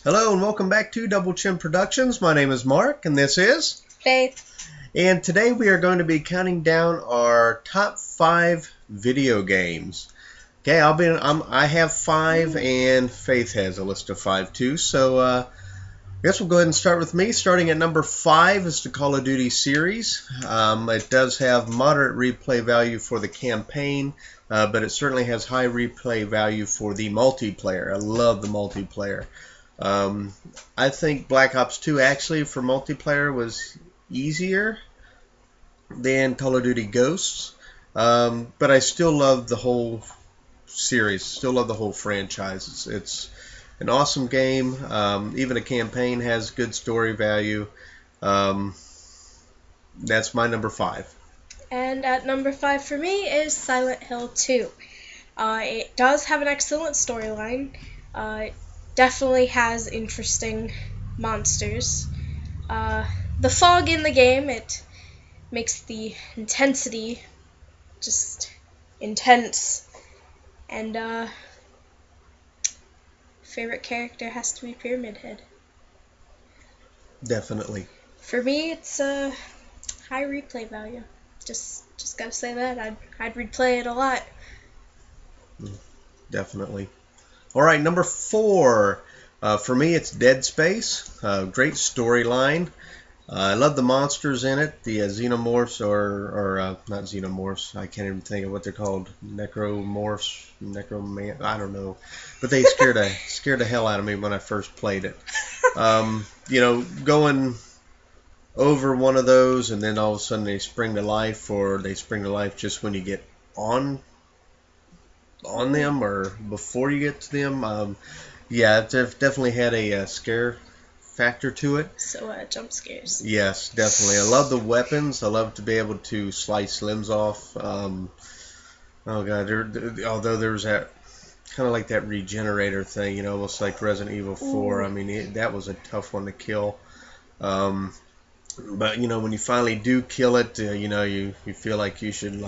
Hello and welcome back to Double Chin Productions. My name is Mark and this is Faith. And today we are going to be counting down our top 5 video games. Okay, I have 5 and Faith has a list of 5 too. So I guess we'll go ahead and start with me. Starting at number 5 is the Call of Duty series. It does have moderate replay value for the campaign, but it certainly has high replay value for the multiplayer. I love the multiplayer. I think Black Ops 2 actually for multiplayer was easier than Call of Duty Ghosts, but I still love the whole series, still love the whole franchise. It's an awesome game. Even a campaign has good story value. That's my number 5. And at number 5 for me is Silent Hill 2. It does have an excellent storyline. It definitely has interesting monsters. The fog in the game, it makes the intensity just intense. And favorite character has to be Pyramid Head. Definitely. For me, it's a high replay value. Just gotta say that I'd replay it a lot. Definitely. All right, number 4. For me, it's Dead Space. Great storyline. I love the monsters in it. The xenomorphs, or not xenomorphs. I can't even think of what they're called. Necromorphs, necroman. I don't know. But they scared the hell out of me when I first played it. Going over one of those, and then all of a sudden they spring to life, or they spring to life just when you get on them or before you get to them. Yeah, it definitely had a scare factor to it. So jump scares. Yes, definitely. I love the weapons. I love to be able to slice limbs off. Oh god, although there was that kind of like that regenerator thing, almost like Resident Evil 4. Ooh. I mean, that was a tough one to kill. But when you finally do kill it, you feel like you should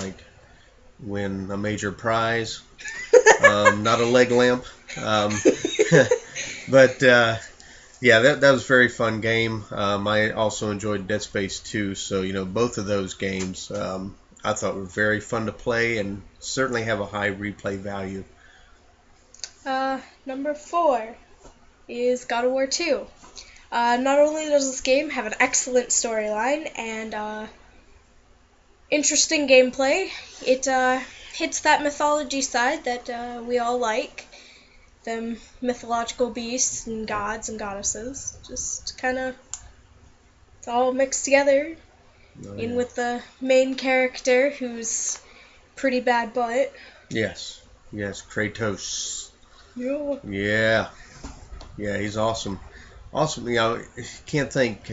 win a major prize. Not a leg lamp. But yeah, that was a very fun game. I also enjoyed Dead Space 2, so both of those games I thought were very fun to play and certainly have a high replay value. Number 4 is God of War 2. Not only does this game have an excellent storyline and interesting gameplay, it hits that mythology side that we all like. Them mythological beasts and gods and goddesses. Just kind of, it's all mixed together. In with the main character who's pretty bad butt. Yes, Kratos. Yeah. Yeah, he's awesome. Awesome. Can't thank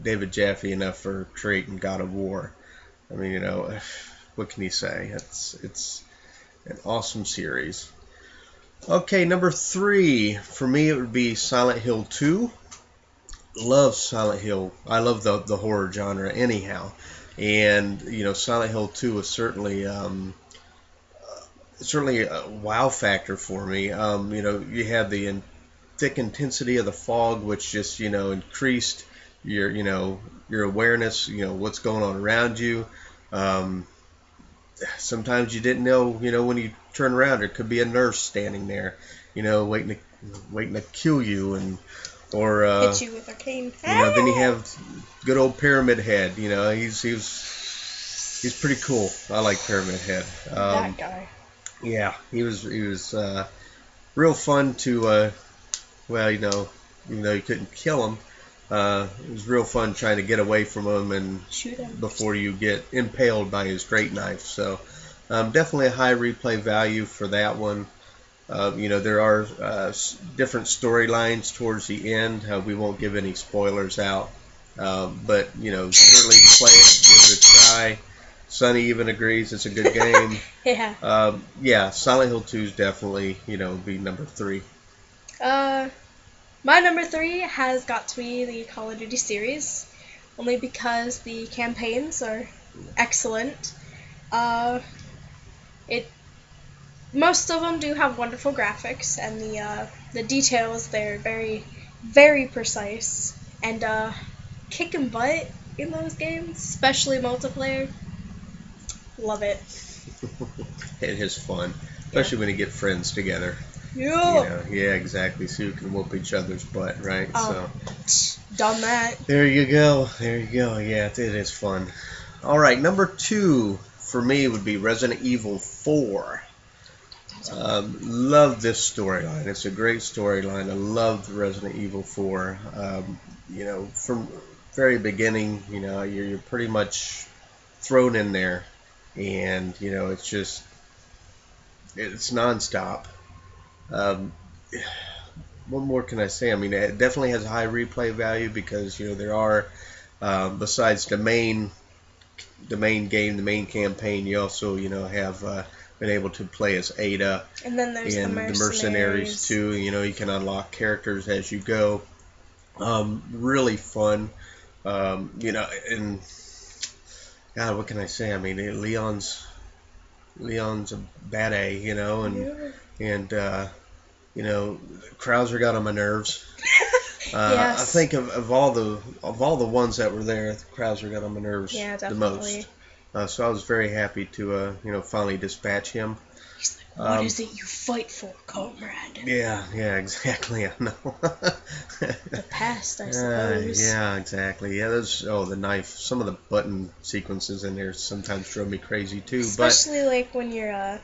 David Jaffe enough for creating God of War. I mean, what can you say? It's an awesome series. Okay, number 3 for me it would be Silent Hill 2. Love Silent Hill. I love the horror genre anyhow, and Silent Hill 2 was certainly a wow factor for me. You had the thick intensity of the fog, which just increased your awareness. What's going on around you. Sometimes you didn't know. When you turn around, there could be a nurse standing there. Waiting to kill you or hit you with her cane. Then you have good old Pyramid Head. He's pretty cool. I like Pyramid Head. That guy. Yeah, he was real fun to. Even though you couldn't kill him, it was real fun trying to get away from him and shoot him before you get impaled by his great knife. So definitely a high replay value for that one. There are different storylines towards the end. We won't give any spoilers out, but certainly play it, give it a try. Sonny even agrees it's a good game. Yeah. Silent Hill 2 is definitely be number 3. My number 3 has got to be the Call of Duty series, only because the campaigns are excellent. Most of them do have wonderful graphics, and the details, they're very very precise, and kicking butt in those games, especially multiplayer. Love it. It is fun, Yeah. especially when you get friends together. Yeah. Yeah, exactly. So you can whoop each other's butt, right? Oh, done that. There you go. There you go. Yeah, it is fun. All right, number 2 for me would be Resident Evil 4. Love this storyline. It's a great storyline. I love Resident Evil 4. From very beginning, you're pretty much thrown in there, and it's nonstop. Um, what more can I say? I mean, it definitely has a high replay value because there are besides the main game, the main campaign, you also have been able to play as Ada And then there's the and the mercenaries mercenaries. too. You can unlock characters as you go. Really fun. And God, what can I say? I mean, Leon's a bad A, and Krauser got on my nerves. Yes. I think of all the ones that were there, Krauser got on my nerves Yeah, the definitely. most. So I was very happy to finally dispatch him. He's like, what is it you fight for, comrade? Yeah, exactly. I know. The past, I suppose. Yeah, exactly. Yeah, the knife. Some of the button sequences in there sometimes drove me crazy too. Especially like when you're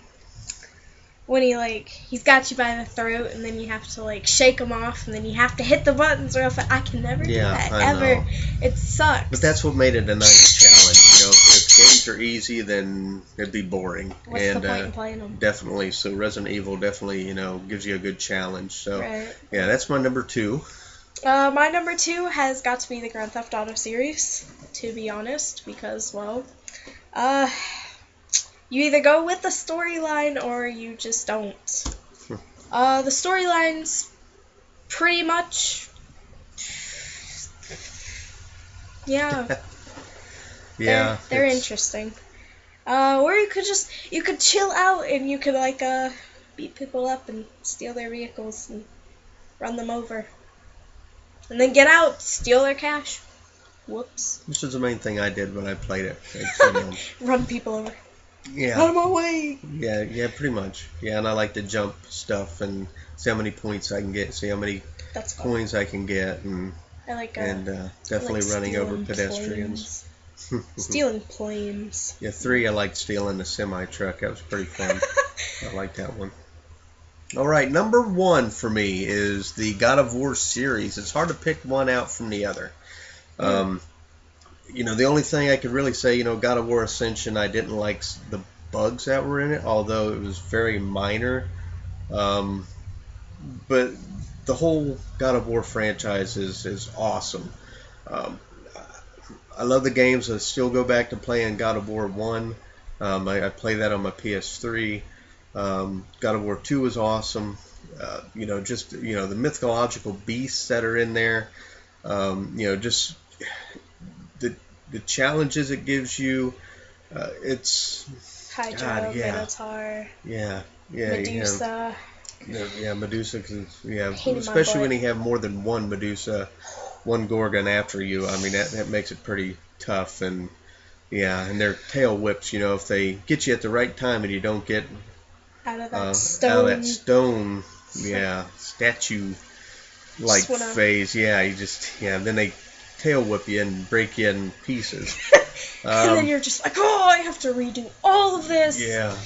when he's got you by the throat, and then you have to shake him off, and then you have to hit the buttons real fast. I can never do that I ever. know. It sucks. But that's what made it a nice challenge. If games are easy, then it'd be boring. What's the point in playing them? Definitely. So Resident Evil definitely, gives you a good challenge. So Right. yeah, that's my number 2. My number 2 has got to be the Grand Theft Auto series, to be honest, because you either go with the storyline or you just don't. The storyline's pretty much, yeah, Yeah. they're interesting. Or you could chill out and you could beat people up and steal their vehicles and run them over, and then get out, steal their cash. Whoops. Which is the main thing I did when I played it. Run people over. Yeah. Out of my way. Yeah, pretty much. Yeah, and I like to jump stuff and see how many points I can get, see how many That's fun. coins I can get, and definitely running over pedestrians. Stealing planes. Yeah, 3 I liked stealing the semi truck. That was pretty fun. I like that one. All right, number 1 for me is the God of War series. It's hard to pick one out from the other. The only thing I could really say, God of War Ascension, I didn't like the bugs that were in it, although it was very minor. But the whole God of War franchise is awesome. I love the games. I still go back to playing God of War 1. I play that on my PS3. God of War 2 was awesome. The mythological beasts that are in there. Just the challenges it gives you. It's Hydra, God, yeah. Minotaur, Yeah, Medusa. Medusa. Pain in my Especially when butt. you have more than one Medusa, one Gorgon after you. I mean, that makes it pretty tough. And and their tail whips. If they get you at the right time and you don't get Out of that out stone. of that stone, statue like Just wanna- phase. Then they tail whip you and break you in pieces. And then you're just like, oh, I have to redo all of this.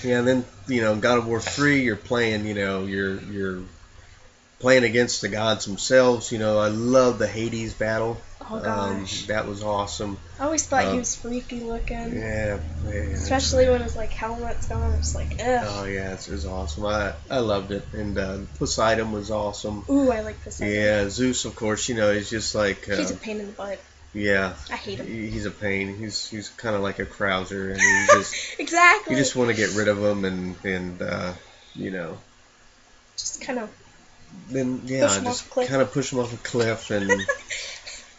And then God of War 3, you're playing, you're playing against the gods themselves. I love the Hades battle. Oh gosh, that was awesome. I always thought he was freaky looking. Yeah. Especially when his helmet's gone. It's like, ugh. Oh yeah, it was awesome. I loved it, and Poseidon was awesome. Ooh, I like Poseidon. Yeah, Zeus, of course. He's just like. He's a pain in the butt. Yeah. I hate him. He's a pain. He's kind of like a Krauser, and he's just. Exactly. You just want to get rid of him, and just kind of. Then Push him off a cliff. kind of push him off a cliff and.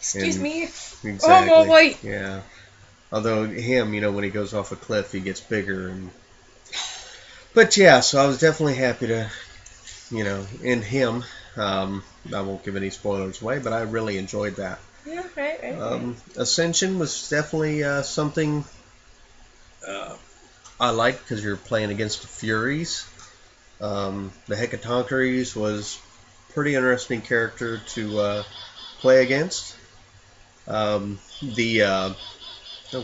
Excuse me. Exactly. Oh, I'm all white. Yeah. Although him, when he goes off a cliff, he gets bigger and. But yeah, so I was definitely happy to, end him. I won't give any spoilers away, but I really enjoyed that. Yeah, right. Ascension was definitely something I liked because you're playing against the Furies. The Hecatoncheires was pretty interesting character to play against. Oh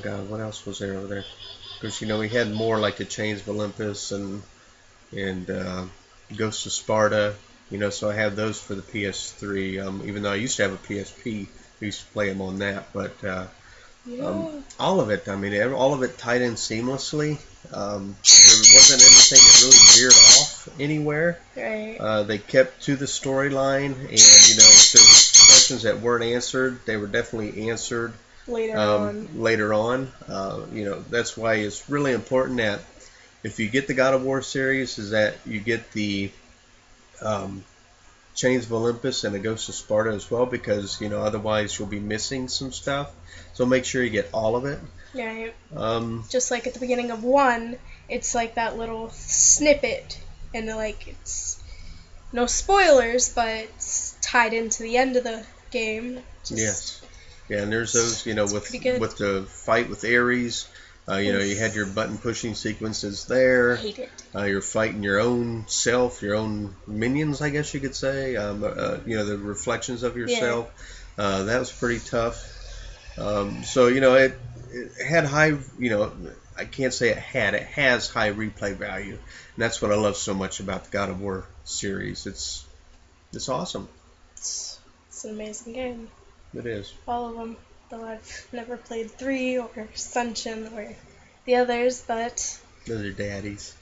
god, what else was there over there? Because we had more like the Chains of Olympus and Ghosts of Sparta. So I have those for the PS3. Even though I used to have a PSP, I used to play them on that. But all of it, all of it tied in seamlessly. There wasn't anything that really veered off anywhere. Right. They kept to the storyline, and if there were questions that weren't answered, they were definitely answered Later on. Later on. That's why it's really important that if you get the God of War series, is that you get the Chains of Olympus and the Ghost of Sparta as well, because otherwise you'll be missing some stuff. So make sure you get all of it. Yeah. Just like at the beginning of 1, it's like that little snippet, and like it's no spoilers, but it's tied into the end of the game. Yes. Yeah, and there's those, with the fight with Ares. You had your button pushing sequences there. I hate it. You're fighting your own self, your own minions, I guess you could say. The reflections of yourself. Yeah. That was pretty tough. So it had high. I can't say it had. It has high replay value, and that's what I love so much about the God of War series. It's awesome. It's an amazing game. It is. All of them. Though I've never played 3 or Ascension or the others, but... Those are daddies.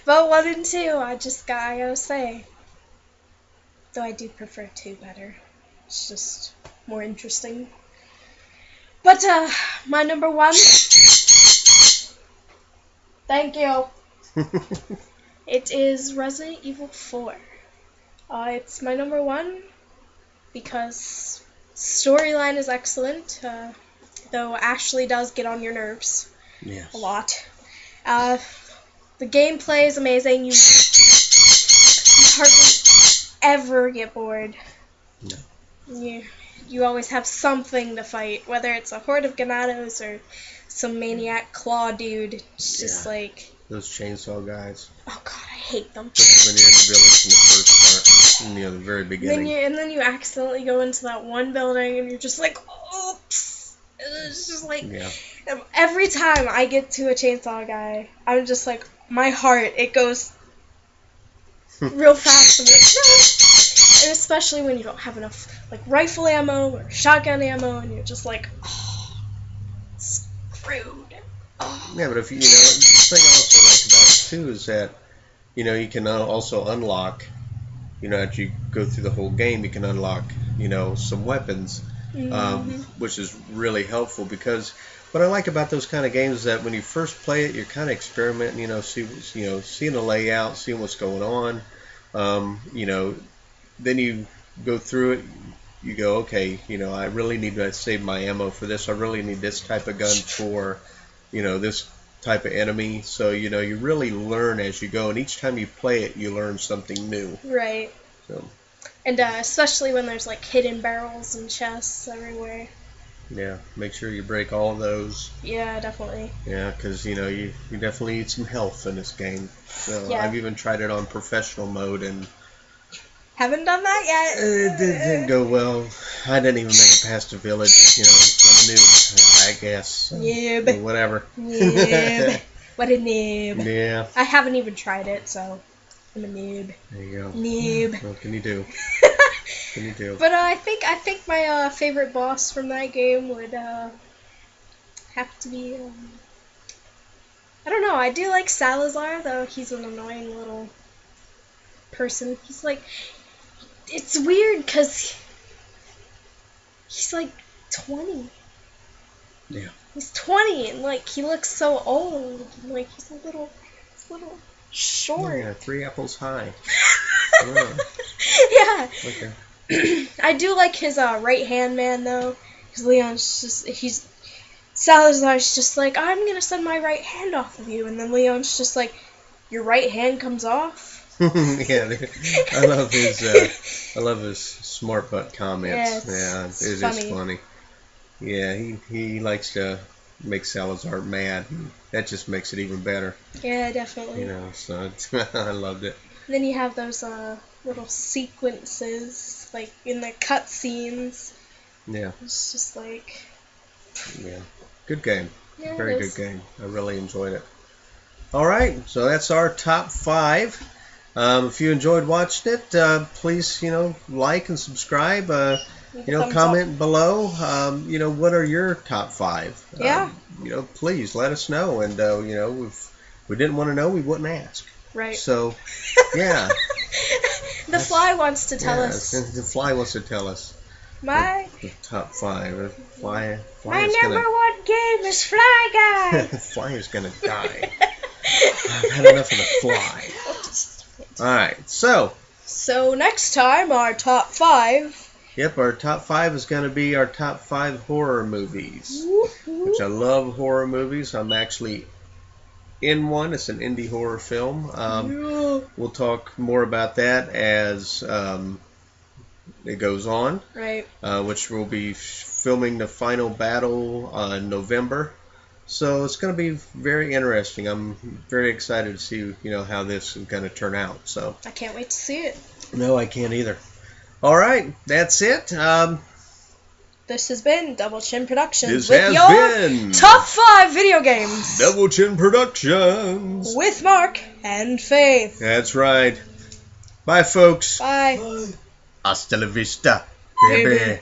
But 1 and 2, I gotta say. Though I do prefer 2 better. It's just more interesting. But, my number 1... Thank you. It is Resident Evil 4. It's my number 1 because... storyline is excellent, though Ashley does get on your nerves. Yes. A lot. The gameplay is amazing. You hardly ever get bored. No. You always have something to fight, whether it's a horde of Ganados or some maniac claw dude. It's just like... those chainsaw guys. Oh god, I hate them. Especially when you're in the village in the first part, the very beginning. And then you accidentally go into that one building and you're just like, oops. It's just like, every time I get to a chainsaw guy, I'm just like, my heart, it goes real fast. I'm like, no! And especially when you don't have enough, like, rifle ammo or shotgun ammo, and you're just like, oh, screwed. Oh. Yeah, but if the thing I also like about it too is that you can also unlock, as you go through the whole game, you can unlock some weapons, which is really helpful, because what I like about those kind of games is that when you first play it, you're kind of experimenting, seeing the layout, seeing what's going on, then you go through it. You go, okay, I really need to save my ammo for this. I really need this type of gun for this type of enemy. So, you really learn as you go, and each time you play it, you learn something new. Right. So. And especially when there's, like, hidden barrels and chests everywhere. Yeah, make sure you break all of those. Yeah, definitely. Yeah, because, you definitely need some health in this game. So I've even tried it on professional mode, and... haven't done that yet. It didn't go well. I didn't even make it past the village. I'm a noob, I guess. Noob. Whatever. Noob. What a noob. Yeah. I haven't even tried it, so I'm a noob. There you go. Noob. What can you do? What can you do? But I think my favorite boss from that game would have to be. I don't know. I do like Salazar, though he's an annoying little person. He's like. It's weird because he's like 20. Yeah. He's 20 and like he looks so old. And, like he's a little short. Yeah, 3 apples high. Yeah. Okay. I do like his right hand man though, because Leon's Salazar's just like, I'm gonna send my right hand off of you, and then Leon's just like, your right hand comes off. Yeah, I love his smart butt comments. Yeah, It it's is funny. funny. Yeah, he likes to make Salazar mad. That just makes it even better, Yeah, definitely. So I loved it. Then you have those little sequences, like in the cutscenes. Yeah, It's just like, yeah. Good game. yeah, Very it good is. game. I really enjoyed it. All right, so that's our top 5. If you enjoyed watching it, please, like and subscribe. Leave a thumbs Comment below. What are your top 5? Yeah. Please let us know. And if we didn't want to know, we wouldn't ask. Right. So, yeah. The fly wants to tell Yeah, us. the fly wants to tell us My the top 5. Fly my is number gonna one game is Fly Guy. Fly is gonna die. I've had enough of the fly. All right, So next time, our top 5. Yep, our top 5 is going to be our top 5 horror movies, which I love horror movies. I'm actually in one. It's an indie horror film. We'll talk more about that as it goes on, Right. which we'll be filming the final battle in November. So it's going to be very interesting. I'm very excited to see, how this is going to turn out. So I can't wait to see it. no, I can't either. All right, that's it. This has been Double Chin Productions This with has your been top 5 video games Double Chin Productions. with Mark and Faith. That's right. Bye, folks. Bye. Hasta la vista, Baby. baby.